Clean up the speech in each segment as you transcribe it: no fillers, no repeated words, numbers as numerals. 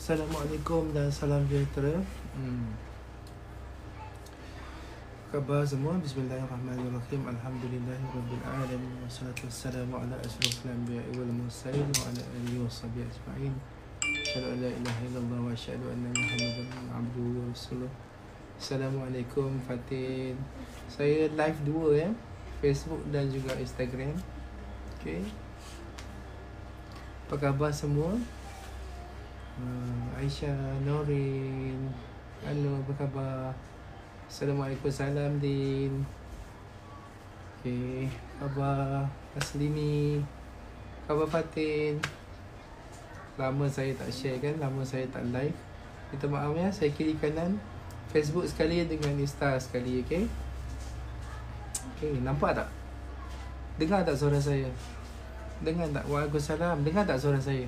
Assalamualaikum dan salam sejahtera. Khabar semua. Bismillahirrahmanirrahim. Alhamdulillahirabbil alamin. Wassalatu wassalamu ala asyrafil anbiya'i wal mursalin wa ala alihi washabihi ajma'in. Asyhadu an la ilaha illallah wa asyhadu anna Muhammadan abduhu wa rasuluh. Assalamualaikum Fatin. Saya live dua ya, Facebook dan juga Instagram. Okey. Apa khabar semua? Aisyah, Norin, halo, apa khabar? Assalamualaikum, salam Din. Okay, khabar Aslini, khabar Fatin. Lama saya tak share kan, lama saya tak live. Minta maaf ya, saya kiri kanan, Facebook sekali dengan Insta sekali, okay? Okay, nampak tak? Dengar tak suara saya? Dengar tak? Waalaikumsalam. Dengar tak suara saya?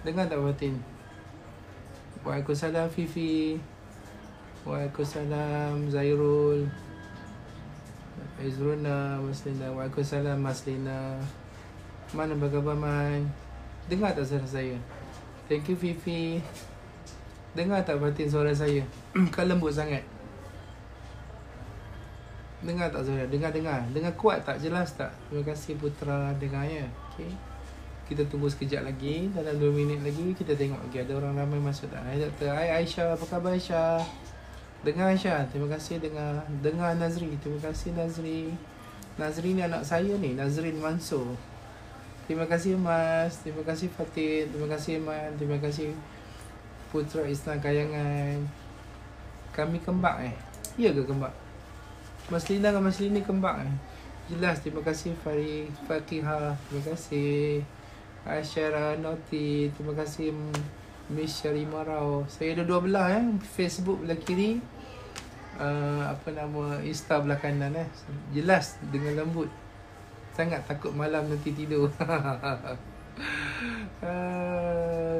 Dengar tak Fatin? Waalaikumsalam Fifi. Waalaikumsalam Zairul, Izruna, Maslina. Waalaikumsalam Maslina. Man, apa khabar Man? Dengar tak suara saya? Thank you Fifi. Dengar tak Fatin suara saya? Kan lembut sangat. Dengar tak suara? Dengar. Dengar kuat tak? Jelas tak? Terima kasih Putra, dengar ya. Okay. Kita tunggu sekejap lagi. Dalam 2 minit lagi kita tengok lagi ada orang ramai masuk tak. Hai Doktor. Hai Aisyah. Apa khabar Aisyah? Dengar Aisyah. Terima kasih dengar. Dengar Nazri. Terima kasih Nazri. Nazri ni anak saya ni. Nazrin Mansur. Terima kasih Mas. Terima kasih Fatin. Terima kasih Man. Terima kasih Putra Islam Kayangan. Kami kembak Ya ke kembak? Mas Lina dengan Mas Lini kembak Jelas. Terima kasih Fakihah. Terima kasih Asyara Noti. Terima kasih Miss Syarima Rao. Saya ada dua belah Facebook belah kiri, Insta belah kanan Jelas dengan lembut. Sangat takut malam nanti tidur.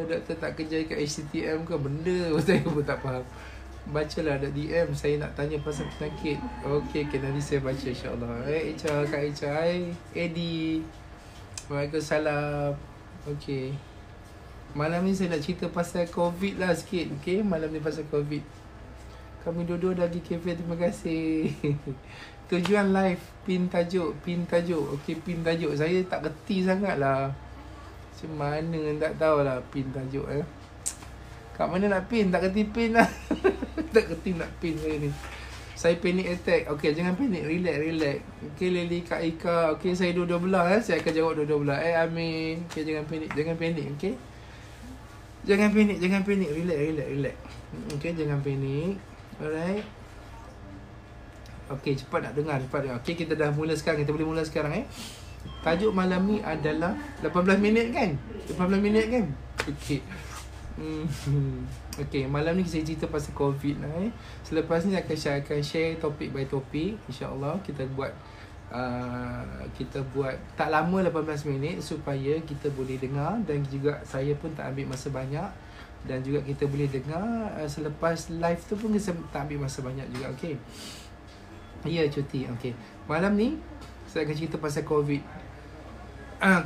Doktor tak kerja kat HTTM ke? Benda saya pun tak faham. Bacalah ada DM. Saya nak tanya pasal penyakit. Okey, nanti saya baca insyaAllah. Hai Echa, Kak Echa. Hai Eddie. Waalaikumsalam. Okey. Malam ni saya nak cerita pasal COVID lah sikit. Okey, malam ni pasal COVID. Kami duduk lagi kafe. Terima kasih. Tujuan live pin tajuk. Okey, pin tajuk. Saya tak reti sangat lah. Macam mana tak tahulah pin tajuk Kat mana nak pin? Tak reti pin lah. Tak reti nak pin saya ni. Saya panic attack. Okey, jangan panik. Relax. Okey, Lily, Kak Ika. Okey, saya dua-dua belah Saya akan jawab dua-dua belah. Amin. Okey, jangan panik. Okey. Jangan panik. Relax. Okey, jangan panik. Alright. Okey, cepat nak dengar. Okey, kita dah mula sekarang. Kita boleh mula sekarang Tajuk malam ni adalah 18 minit kan? Okey. Okey, malam ni saya cerita pasal COVID lah Selepas ni saya akan share topik by topik. InsyaAllah kita buat tak lama 18 minit supaya kita boleh dengar. Dan juga saya pun tak ambil masa banyak. Dan juga kita boleh dengar selepas live tu pun kita tak ambil masa banyak juga. Okey. Ya, cuti. Okey. Malam ni saya akan cerita pasal COVID.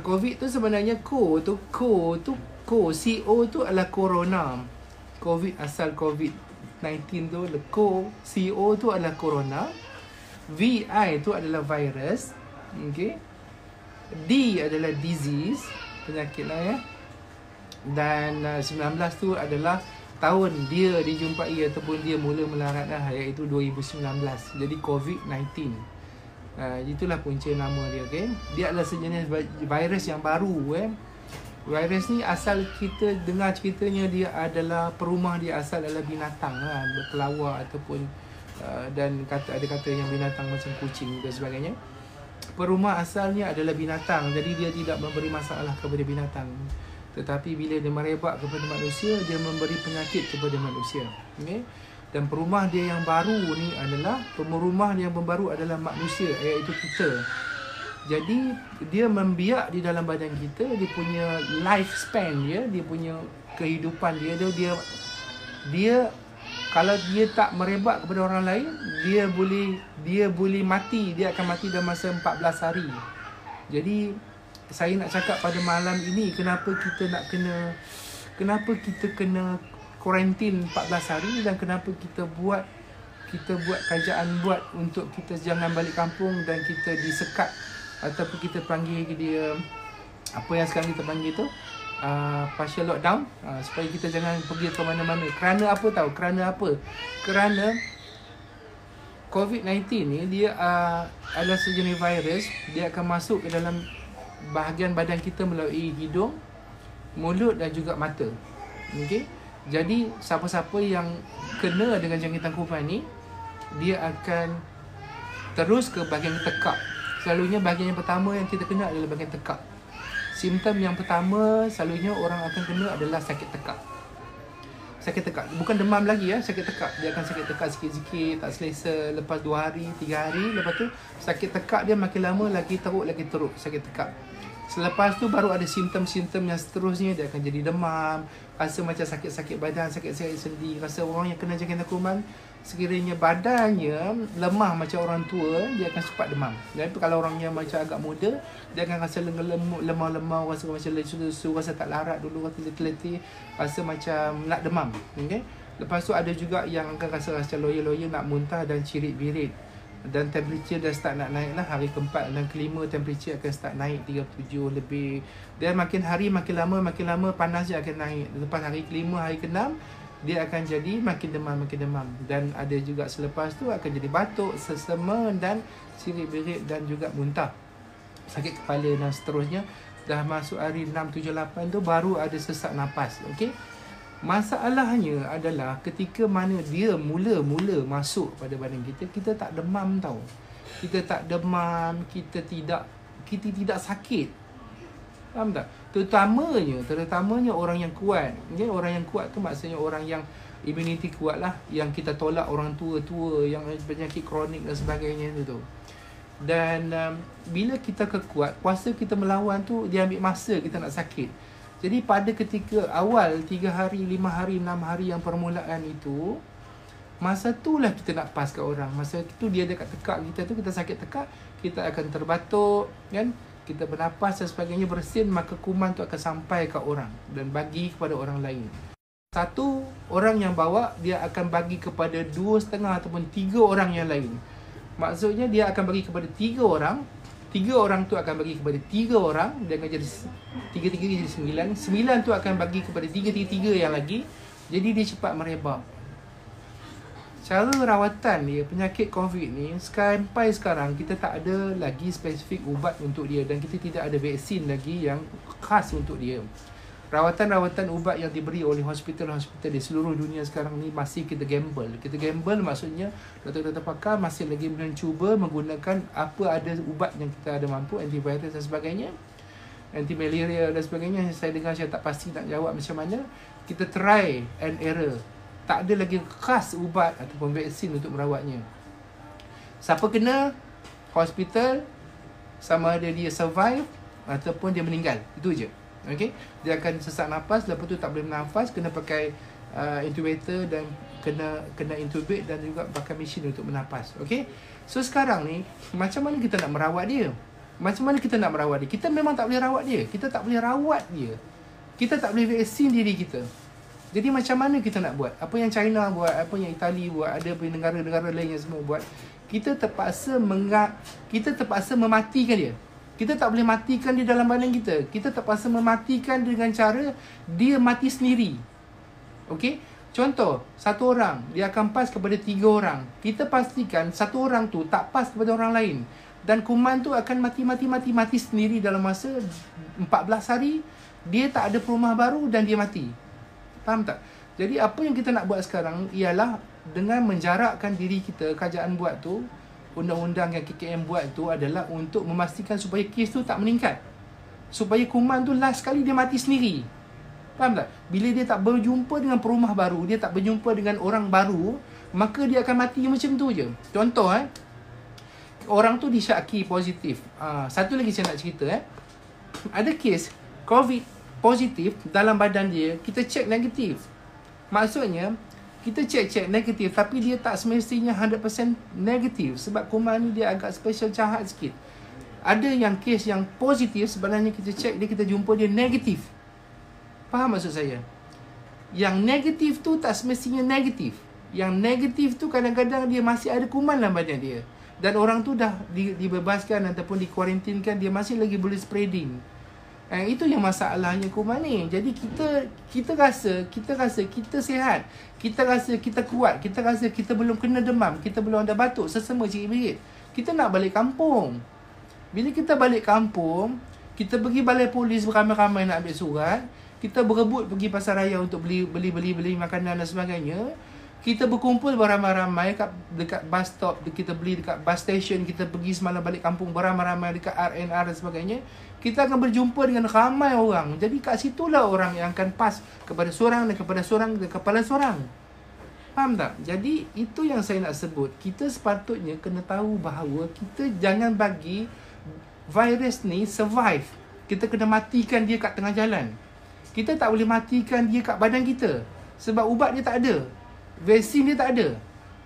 COVID tu sebenarnya CO tu adalah corona. COVID asal COVID-19 tu CO tu adalah corona. VI tu adalah virus. Okay. D adalah disease, penyakit lah Dan 19 tu adalah tahun dia dijumpai ataupun dia mula melarat iaitu 2019. Jadi COVID-19. Itulah punca nama dia. Okay. Dia adalah sejenis virus yang baru. Virus ni asal kita dengar ceritanya dia adalah perumah dia asal adalah binatang berkelawar ataupun dan ada kata yang binatang macam kucing dan sebagainya. Perumah asalnya adalah binatang. Jadi dia tidak memberi masalah kepada binatang. Tetapi bila dia merebak kepada manusia, dia memberi penyakit kepada manusia. Okay. Dan perumah dia yang baru ni adalah manusia, iaitu kita. Jadi dia membiak di dalam badan kita. Dia punya lifespan dia punya kehidupan dia kalau dia tak merebak kepada orang lain, dia boleh mati. Dia akan mati dalam masa 14 hari. Jadi saya nak cakap pada malam ini kenapa kita nak kena kenapa kita kena kuarantin 14 hari dan kenapa kita buat kerajaan buat untuk kita jangan balik kampung dan kita disekat ataupun kita panggil dia apa yang sekarang kita panggil tu partial lockdown, supaya kita jangan pergi ke mana-mana. Kerana apa tahu? Kerana apa? Kerana COVID-19 ni dia adalah sejenis virus. Dia akan masuk ke dalam bahagian badan kita melalui hidung, mulut dan juga mata. Okey. Jadi siapa-siapa yang kena dengan jangkitan kuman ni, dia akan terus ke bahagian tekak. Selalunya bahagian yang pertama yang kita kena adalah bahagian tekak. Simptom yang pertama selalunya orang akan kena adalah sakit tekak. Sakit tekak, bukan demam lagi ya, sakit tekak. Dia akan sakit tekak sikit-sikit, tak selesa, lepas 2 hari, 3 hari, lepas tu sakit tekak dia makin lama lagi teruk sakit tekak. Selepas tu baru ada simptom-simptom yang seterusnya. Dia akan jadi demam, rasa macam sakit-sakit badan, sakit-sakit sendi. Rasa orang yang kena jangkitan kuman, sekiranya badannya lemah macam orang tua, dia akan cepat demam. Jadi kalau orang yang macam agak muda, dia akan rasa lemah-lemah, rasa macam lesu-lesu, rasa tak larat dulu, rasa letih-letih, rasa macam nak demam. Okay? Lepas tu ada juga yang akan rasa loya-loya, nak muntah dan cirit-birit. Dan temperature dah start nak naik lah. Hari keempat dan kelima temperature akan start naik 37 lebih. Dan makin hari makin lama panas dia akan naik. Lepas hari kelima, hari keenam, dia akan jadi makin demam. Dan ada juga selepas tu akan jadi batuk, sesama dan cirit-birit dan juga muntah, sakit kepala dan seterusnya. Dah masuk hari 6, 7, 8 tu baru ada sesak nafas. Okey. Masalahnya adalah ketika mana dia mula-mula masuk pada badan kita, kita tak demam tau. Kita tak demam, kita tidak sakit. Faham tak? Terutamanya orang yang kuat. Okay? Orang yang kuat tu maksudnya orang yang immunity kuat lah. Yang kita tolak orang tua-tua yang penyakit kronik dan sebagainya tu. Dan bila kita kekuat, kuasa kita melawan tu, dia ambil masa kita nak sakit. Jadi pada ketika awal 3 hari, 5 hari, 6 hari yang permulaan itu, masa tu lah kita nak pas kat orang. Masa tu dia dekat tekak kita tu, kita sakit tekak, kita akan terbatuk kan? Kita bernafas dan sebagainya bersin, maka kuman tu akan sampai ke orang dan bagi kepada orang lain. Satu orang yang bawa, dia akan bagi kepada 2,5 ataupun 3 orang yang lain. Maksudnya dia akan bagi kepada 3 orang, 3 orang tu akan bagi kepada 3 orang, dia akan jadi 3 jadi 9. 9 tu akan bagi kepada 3 yang lagi. Jadi dia cepat merebak. Cara rawatan dia, penyakit COVID ni, sampai sekarang kita tak ada lagi spesifik ubat untuk dia. Dan kita tidak ada vaksin lagi yang khas untuk dia. Rawatan-rawatan ubat yang diberi oleh hospital-hospital di seluruh dunia sekarang ni masih kita gamble. Kita gamble maksudnya doktor-doktor pakar masih lagi mencuba menggunakan apa ada ubat yang kita ada mampu, antivirus dan sebagainya, anti-malaria dan sebagainya. Saya dengar, saya tak pasti nak jawab macam mana. Kita try and error. Tak ada lagi khas ubat ataupun vaksin untuk merawatnya. Siapa kena, hospital, sama ada dia survive ataupun dia meninggal. Itu je. Okay? Dia akan sesak nafas, lepas tu tak boleh bernafas, kena pakai intubator dan kena intubate dan juga pakai mesin untuk bernafas. Okay? So sekarang ni, macam mana kita nak merawat dia? Macam mana kita nak merawat dia? Kita memang tak boleh rawat dia. Kita tak boleh rawat dia. Kita tak boleh vaksin diri kita. Jadi macam mana kita nak buat? Apa yang China buat, apa yang Itali buat, ada negara-negara lain yang semua buat. Kita terpaksa mematikan dia. Kita tak boleh matikan dia dalam badan kita. Kita terpaksa mematikan dengan cara dia mati sendiri. Okey? Contoh, satu orang, dia akan pas kepada 3 orang. Kita pastikan satu orang tu tak pas kepada orang lain. Dan kuman tu akan mati sendiri dalam masa 14 hari. Dia tak ada perumah baru dan dia mati. Faham tak? Jadi apa yang kita nak buat sekarang ialah dengan menjarakkan diri kita, kerajaan buat tu, undang-undang yang KKM buat tu adalah untuk memastikan supaya kes tu tak meningkat. Supaya kuman tu last sekali dia mati sendiri. Faham tak? Bila dia tak berjumpa dengan perumah baru, dia tak berjumpa dengan orang baru, maka dia akan mati macam tu je. Contoh orang tu disyaki positif. Satu lagi saya nak cerita ada kes COVID positif dalam badan dia, kita cek negatif. Maksudnya kita cek negatif, tapi dia tak semestinya 100% negatif. Sebab kuman ni dia agak special, jahat sikit. Ada yang kes yang positif, sebenarnya kita cek dia, kita jumpa dia negatif. Faham maksud saya? Yang negatif tu tak semestinya negatif. Yang negatif tu kadang-kadang dia masih ada kuman dalam badan dia. Dan orang tu dah dibebaskan ataupun dikuarantinkan, dia masih lagi boleh spreading. Itu yang masalahnya kuman ni. Jadi kita rasa kita sihat. Kita rasa kita kuat. Kita rasa kita belum kena demam. Kita belum ada batuk, sesama cirit-berit. Kita nak balik kampung. Bila kita balik kampung, kita pergi balai polis beramai-ramai nak ambil surat. Kita berebut pergi pasar raya untuk beli makanan dan sebagainya. Kita berkumpul beramai-ramai dekat bus stop, kita beli dekat bus station, kita pergi semalam balik kampung beramai-ramai dekat RNR dan sebagainya. Kita akan berjumpa dengan ramai orang. Jadi kat situlah orang yang akan pas kepada seorang dan kepada seorang dan kepala seorang. Faham tak? Jadi itu yang saya nak sebut. Kita sepatutnya kena tahu bahawa kita jangan bagi virus ni survive. Kita kena matikan dia kat tengah jalan. Kita tak boleh matikan dia kat badan kita. Sebab ubat dia tak ada. Vaksin dia tak ada.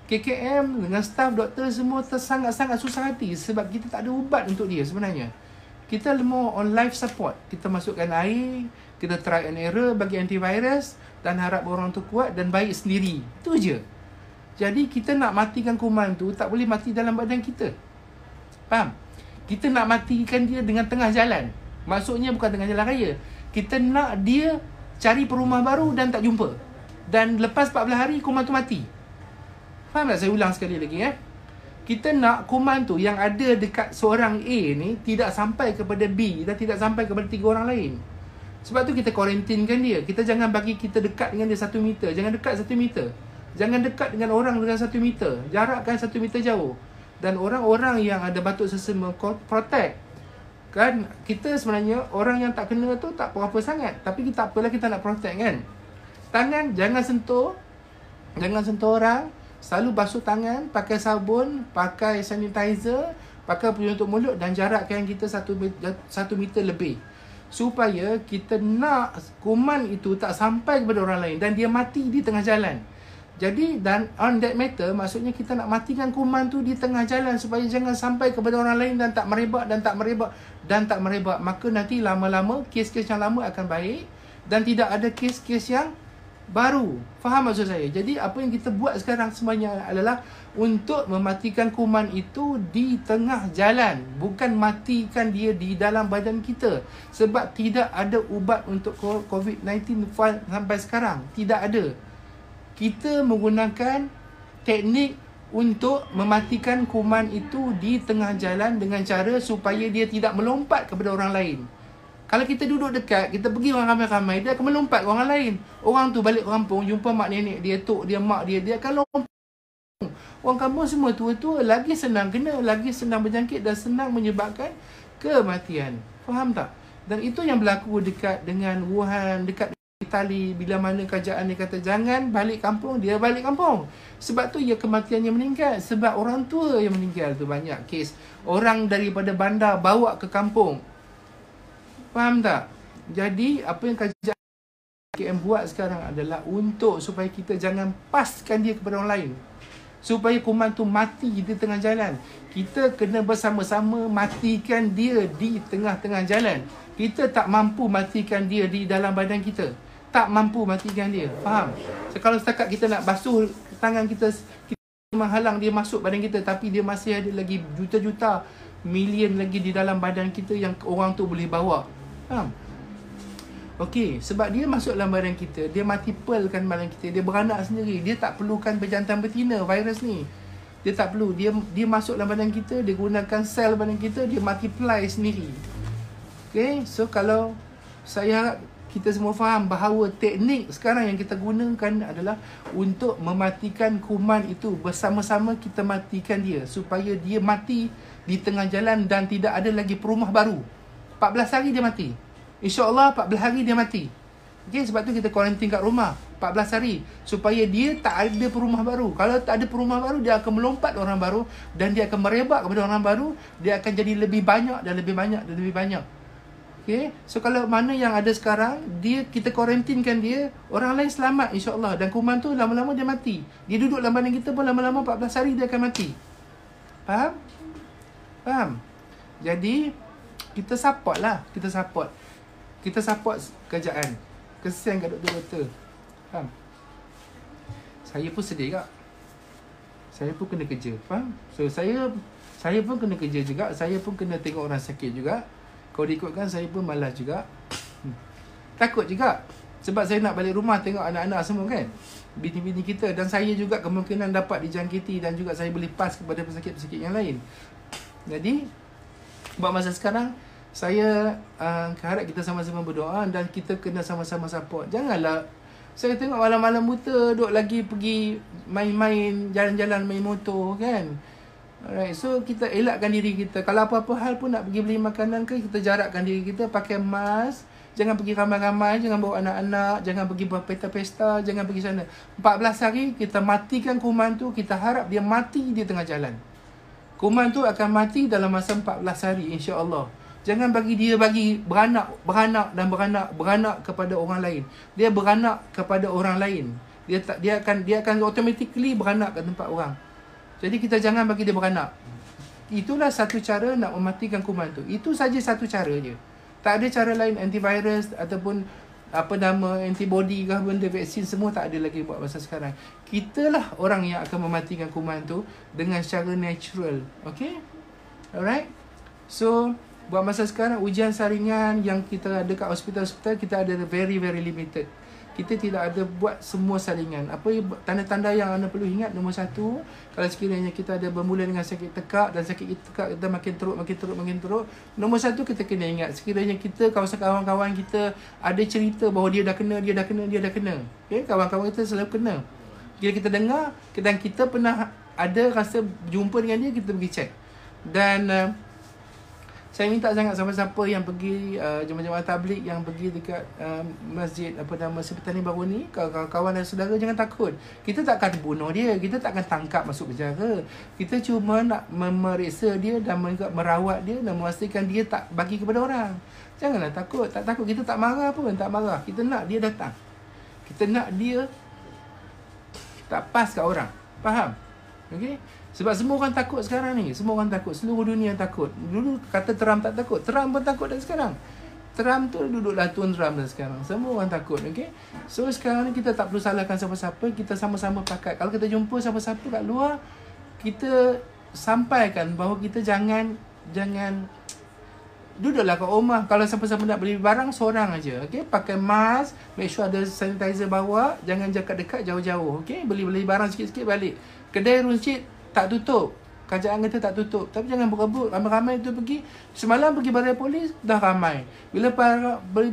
KKM dengan staff doktor semua sangat-sangat susah hati sebab kita tak ada ubat untuk dia sebenarnya. Kita more on life support. Kita masukkan air, kita try and error bagi antivirus dan harap orang tu kuat dan baik sendiri. Itu je. Jadi kita nak matikan kuman tu tak boleh mati dalam badan kita. Faham? Kita nak matikan dia dengan tengah jalan. Maksudnya bukan tengah jalan raya. Kita nak dia cari perumah baru dan tak jumpa. Dan lepas 14 hari kuman tu mati. Faham tak? Saya ulang sekali lagi Kita nak kuman tu yang ada dekat seorang A ni tidak sampai kepada B dan tidak sampai kepada 3 orang lain. Sebab tu kita kuarantinkan dia. Kita jangan bagi kita dekat dengan dia 1 meter. Jangan dekat 1 meter. Jangan dekat dengan orang dengan 1 meter. Jarakkan 1 meter jauh. Dan orang-orang yang ada batuk sesama protect. Kan kita sebenarnya orang yang tak kena tu tak apa-apa sangat. Tapi kita apalah kita nak protect kan. Tangan jangan sentuh. Jangan sentuh orang. Selalu basuh tangan, pakai sabun, pakai sanitizer, pakai penutup mulut dan jarakkan kita 1 meter lebih. Supaya kita nak kuman itu tak sampai kepada orang lain dan dia mati di tengah jalan. Jadi dan on that matter, maksudnya kita nak matikan kuman tu di tengah jalan supaya jangan sampai kepada orang lain dan tak merebak dan tak merebak dan tak merebak. Maka nanti lama-lama kes-kes yang lama akan baik dan tidak ada kes-kes yang baru. Faham maksud saya? Jadi apa yang kita buat sekarang semuanya adalah untuk mematikan kuman itu di tengah jalan, bukan matikan dia di dalam badan kita. Sebab tidak ada ubat untuk COVID-19 sampai sekarang. Tidak ada. Kita menggunakan teknik untuk mematikan kuman itu di tengah jalan dengan cara supaya dia tidak melompat kepada orang lain. Kalau kita duduk dekat, kita pergi orang ramai-ramai, dia akan melompat ke orang lain. Orang tu balik kampung, jumpa mak nenek dia, tok dia, mak dia, dia akan lompat. Orang kampung semua tua-tua lagi senang kena, lagi senang berjangkit dan senang menyebabkan kematian. Faham tak? Dan itu yang berlaku dekat dengan Wuhan, dekat Itali. Bila mana kerajaan dia kata jangan balik kampung, dia balik kampung. Sebab tu ya kematiannya meninggal. Sebab orang tua yang meninggal tu banyak kes. Orang daripada bandar bawa ke kampung. Faham tak? Jadi apa yang kerajaan KM buat sekarang adalah untuk supaya kita jangan paskan dia kepada orang lain. Supaya kuman tu mati di tengah jalan. Kita kena bersama-sama matikan dia di tengah-tengah jalan. Kita tak mampu matikan dia di dalam badan kita. Tak mampu matikan dia. Faham? So, kalau setakat kita nak basuh tangan kita, kita menghalang dia masuk badan kita, tapi dia masih ada lagi juta-juta, million lagi di dalam badan kita yang orang tu boleh bawa. Faham? Okey, sebab dia masuk dalam badan kita, dia multiplekan badan kita, dia beranak sendiri. Dia tak perlukan berjantan betina virus ni. Dia tak perlu. Dia masuk dalam badan kita, dia gunakan sel badan kita, dia multiply sendiri. Okey, so kalau saya harap kita semua faham bahawa teknik sekarang yang kita gunakan adalah untuk mematikan kuman itu. Bersama-sama kita matikan dia supaya dia mati di tengah jalan dan tidak ada lagi perumah baru. 14 hari dia mati. InsyaAllah 14 hari dia mati. Okay, sebab tu kita kuarantin kat rumah 14 hari. Supaya dia tak ada perumah baru. Kalau tak ada perumah baru, dia akan melompat orang baru. Dan dia akan merebak kepada orang baru. Dia akan jadi lebih banyak dan lebih banyak dan lebih banyak. Okay, so kalau mana yang ada sekarang, kita kuarantinkan dia, orang lain selamat insyaAllah. Dan kuman tu lama-lama dia mati. Dia duduk dalam badan kita pun lama-lama 14 hari dia akan mati. Faham? Faham? Jadi kita support lah. Kita support kerajaan. Kesian kat doktor-doktor. Faham? Saya pun sedih juga. Saya pun kena kerja. Faham? So saya pun kena kerja juga. Saya pun kena tengok orang sakit juga. Kalau diikutkan saya pun malas juga. Takut juga. Sebab saya nak balik rumah tengok anak-anak semua kan, bini-bini kita. Dan saya juga kemungkinan dapat dijangkiti, dan juga saya boleh pas kepada pesakit-pesakit yang lain. Jadi buat masa sekarang, saya harap kita sama-sama berdoa, dan kita kena sama-sama support. Janganlah saya tengok malam-malam buta duk lagi pergi main-main, jalan-jalan, main motor kan. Alright, so kita elakkan diri kita. Kalau apa-apa hal pun nak pergi beli makanan ke, kita jarakkan diri kita, pakai mask. Jangan pergi ramai-ramai, jangan bawa anak-anak, jangan pergi buat pesta-pesta, jangan pergi sana. 14 hari kita matikan kuman tu, kita harap dia mati di tengah jalan. Kuman tu akan mati dalam masa 14 hari, insya-Allah. Jangan bagi dia beranak kepada orang lain. Dia beranak kepada orang lain. Dia akan automatically beranak ke tempat orang. Jadi kita jangan bagi dia beranak. Itulah satu cara nak mematikan kuman tu. Itu saja satu cara je. Tak ada cara lain, antivirus ataupun antibody ke benda, vaksin, semua tak ada lagi buat masa sekarang. Kitalah orang yang akan mematikan kuman tu dengan secara natural. Okay? Alright? So, buat masa sekarang, ujian saringan yang kita ada kat hospital-hospital, kita ada very limited. Kita tidak ada buat semua saringan. Apa tanda-tanda yang anda perlu ingat? Nombor satu, kalau sekiranya kita ada bermula dengan sakit tekak, dan sakit tekak kita makin teruk. Nombor satu, kita kena ingat, sekiranya kita, kawan-kawan kita ada cerita bahawa dia dah kena. Okay? Kawan-kawan kita selalu kena. Bila kita dengar, dan kita pernah ada rasa jumpa dengan dia, kita pergi check. Dan saya minta sangat siapa-siapa yang pergi jemaah-jemaah tabligh, yang pergi dekat masjid Sepetani Baru ni, kawan-kawan dan saudara, jangan takut. Kita takkan bunuh dia, kita takkan tangkap masuk penjara. Kita cuma nak memeriksa dia dan merawat dia dan memastikan dia tak bagi kepada orang. Janganlah takut, tak takut. Kita tak marah pun, tak marah. Kita nak dia datang. Kita nak dia tak pas kat orang. Faham? Okey? Sebab semua orang takut sekarang ni. Semua orang takut. Seluruh dunia takut. Dulu kata Trump tak takut. Trump pun takut dah sekarang. Trump tu duduklah Tuan Trump dah sekarang. Semua orang takut. Okay? So sekarang ni kita tak perlu salahkan siapa-siapa. Kita sama-sama pakat. Kalau kita jumpa siapa-siapa kat luar, kita sampaikan bahawa kita jangan duduklah kat rumah. Kalau siapa-siapa nak beli barang, seorang aja. Okay? Pakai mask. Make sure ada sanitizer bawa. Jangan dekat-dekat, jauh-jauh. Okay? Beli barang sikit-sikit balik. Kedai runcit tak tutup. Kerajaan kata tak tutup. Tapi jangan berebut. Ramai-ramai tu pergi. Semalam pergi balai polis, dah ramai. Bila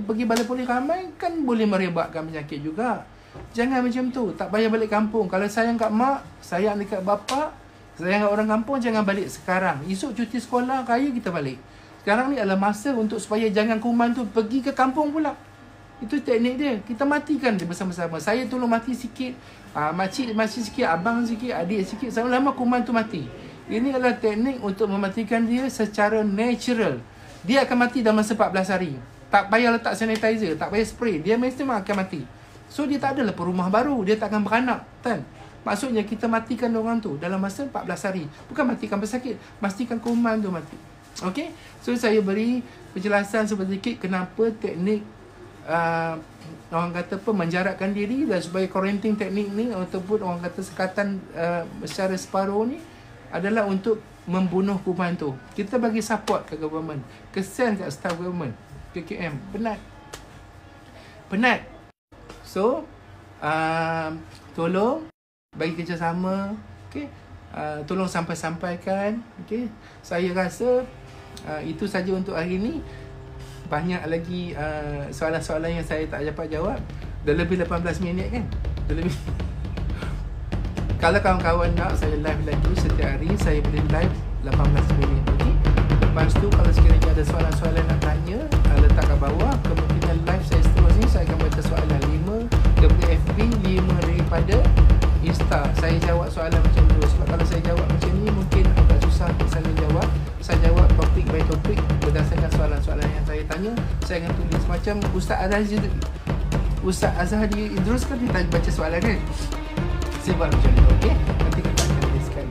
pergi balai polis ramai, kan boleh merebakkan penyakit juga. Jangan macam tu. Tak payah balik kampung. Kalau sayang kat mak, sayang dekat bapa, sayang kat orang kampung, jangan balik sekarang. Esok cuti sekolah, raya kita balik. Sekarang ni adalah masa untuk supaya jangan kuman tu pergi ke kampung pula. Itu teknik dia. Kita matikan dia bersama-sama. Saya tolong mati sikit, makcik sikit, abang sikit, adik sikit. Lama-lama kuman tu mati. Ini adalah teknik untuk mematikan dia secara natural. Dia akan mati dalam masa 14 hari. Tak payah letak sanitizer, tak payah spray. Dia mesti akan mati. So dia tak adalah perumah baru. Dia tak akan beranak, kan? Maksudnya kita matikan orang tu dalam masa 14 hari. Bukan matikan pesakit, pastikan kuman tu mati. Okay? So saya beri penjelasan sedikit kenapa teknik orang kata menjarakkan diri, dan supaya quarantine teknik ni ataupun orang kata sekatan secara separuh ni adalah untuk membunuh kuman tu. Kita bagi support ke government, kesian kat staff government, KKM penat. So tolong bagi kerjasama. Okay? Tolong sampaikan. Okay? Saya rasa itu saja untuk hari ni. Banyak lagi soalan-soalan yang saya tak dapat jawab. Dah lebih 18 minit kan? Dah lebih. Kalau kawan-kawan nak saya live lagi setiap hari, saya boleh live 18 minit. Okay? Lepas tu kalau sekiranya ada soalan-soalan nak tanya, letak kat bawah. Kemungkinan live saya seterusnya saya akan baca soalan 5 daripada FB, 5 daripada Insta. Saya jawab soalan macam tu. Sebab kalau saya jawab macam ni, mungkin agak susah untuk saya jawab. Saya jawab topik by topik berdasarkan soalan-soalan yang saya tanya. Saya akan tulis macam Ustaz Azhari Idrus kan, dia baca soalan kan. Saya buat macam tu. Okay? Nanti kita akan tuliskan.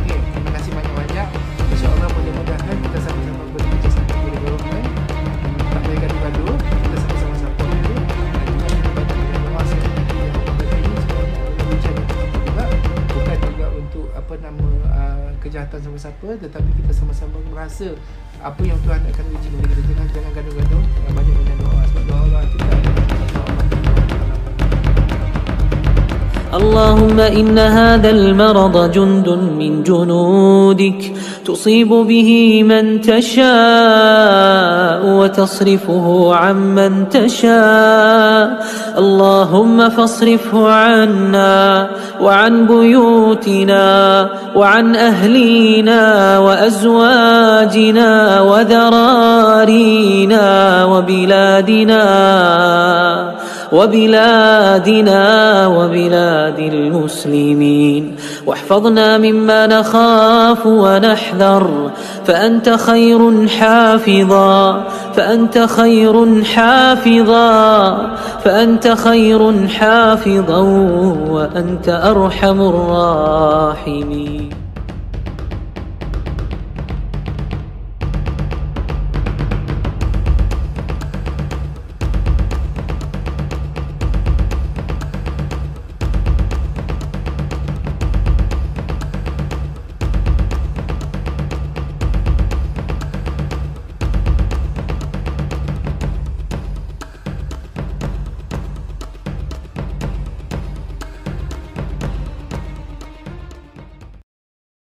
Okay? Terima kasih banyak-banyak. InsyaAllah mudah-mudahan kita sama-sama bekerjasama dengan government. Tak payah gaduh-gaduh. Kita sama-sama support dulu. Dan juga kita bantu dengan doa sekali. tetapi kita sama-sama merasa apa yang Tuhan akan uji kepada kita. Jangan gaduh-gaduh, banyak doa. Sebab doa Allah kita اللهم إن هذا المرض جند من جنودك تصيب به من تشاء وتصرفه عمن تشاء. اللهم فاصرفه عنا وعن بيوتنا وعن أهلينا وأزواجنا وذرارينا وبلاد المسلمين، واحفظنا مما نخاف ونحذر، فأنت خير حافظا وأنت أرحم الراحمين.